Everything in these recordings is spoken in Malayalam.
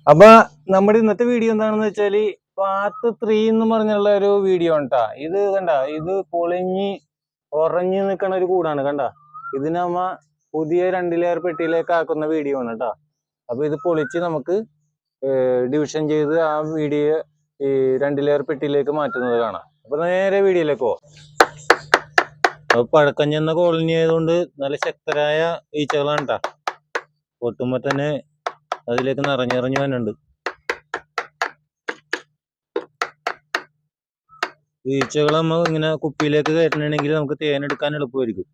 അപ്പൊ നമ്മുടെ ഇന്നത്തെ വീഡിയോ എന്താണെന്ന് വെച്ചാല് പാർട്ട് 3 എന്ന് പറഞ്ഞുള്ള ഒരു വീഡിയോ ആണ് ട്ടാ. ഇത് കണ്ട, ഇത് പൊളിഞ്ഞ് ഉറഞ്ഞു നിൽക്കണ ഒരു കൂടാണ് കണ്ട. ഇതിനമ്മ പുതിയ 2 ലെയർ പെട്ടിയിലേക്ക് ആക്കുന്ന വീഡിയോ ആണ് കേട്ടാ. അപ്പൊ ഇത് പൊളിച്ച് നമുക്ക് ഡിവിഷൻ ചെയ്ത് ആ വീഡിയോ ഈ 2 ലെയർ പെട്ടിയിലേക്ക് മാറ്റുന്നത് കാണാം. അപ്പൊ നേരെ വീഡിയോയിലേക്ക് പോവാം. അപ്പൊ പഴക്കം ചെന്ന കോളനി ആയതുകൊണ്ട് നല്ല ശക്തരായ ഈച്ചകളാണ് ട്ടാ. പൊട്ടുമ്പോ തന്നെ അതിലേക്ക് നിറഞ്ഞിറങ്ങി വന്നുണ്ട്. ഈച്ചകൾ നമ്മൾ ഇങ്ങനെ കുപ്പിയിലേക്ക് കയറ്റണമെങ്കിൽ നമുക്ക് തേനെടുക്കാൻ എളുപ്പമായിരിക്കും.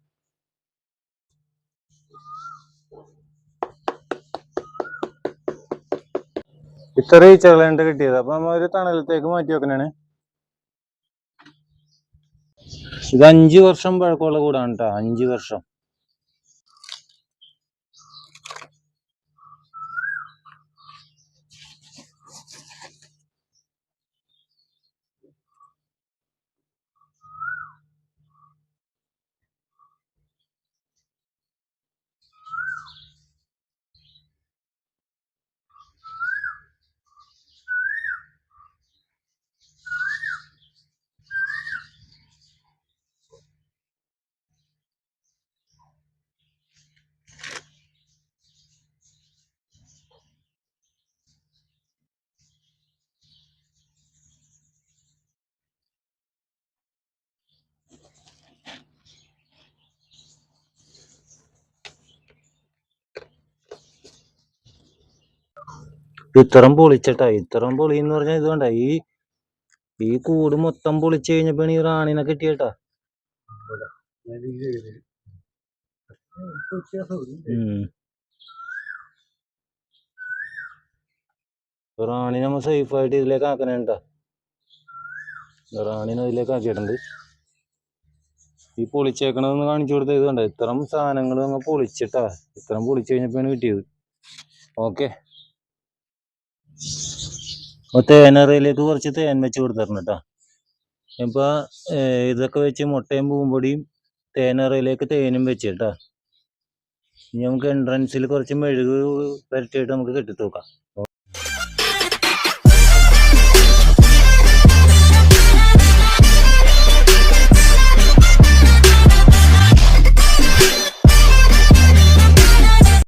ഇത്ര ഈച്ചകളാണ് കിട്ടിയത്. അപ്പൊ നമ്മ ഒരു തണലത്തേക്ക് മാറ്റി വെക്കണേ. ഇത് 5 വർഷം പഴക്കമുള്ള കൂടാണ് കേട്ടോ. 5 വർഷം. ഇത്തരം പൊളിച്ചട്ടാ. ഇത്തരം പൊളി എന്ന് പറഞ്ഞാൽ ഇത് വേണ്ട, ഈ കൂട് മൊത്തം പൊളിച്ചു കഴിഞ്ഞപ്പോ ഈ റാണിനെ കിട്ടിയട്ടാ. റാണി നമ്മ സേഫ് ആയിട്ട് ഇതിലേക്ക് ആക്കണേട്ടാ. റാണിനെ ഇതിലേക്ക് ആക്കിയിട്ടുണ്ട്. ഈ പൊളിച്ചേക്കണതെന്ന് കാണിച്ചു കൊടുത്ത ഇത് കണ്ട. ഇത്തരം സാധനങ്ങൾ നമ്മ പൊളിച്ചിട്ടാ. ഇത്തരം പൊളിച്ചു കഴിഞ്ഞപ്പോഴാണ് കിട്ടിയത്. ഓക്കെ, തേനറയിലേക്ക് കുറച്ച് തേൻ വെച്ച് കൊടുത്തിട്ടുണ്ട് കേട്ടോ. ഇപ്പൊ ഇതൊക്കെ വെച്ച് മുട്ടയും പൂമ്പൊടിയും തേനറയിലേക്ക് തേനും വെച്ചിട്ടാ. ഇനി നമുക്ക് എൻട്രൻസിൽ കുറച്ച് മെഴുക് പുരട്ടിയിട്ട് നമുക്ക് കെട്ടിത്തൂക്കാം.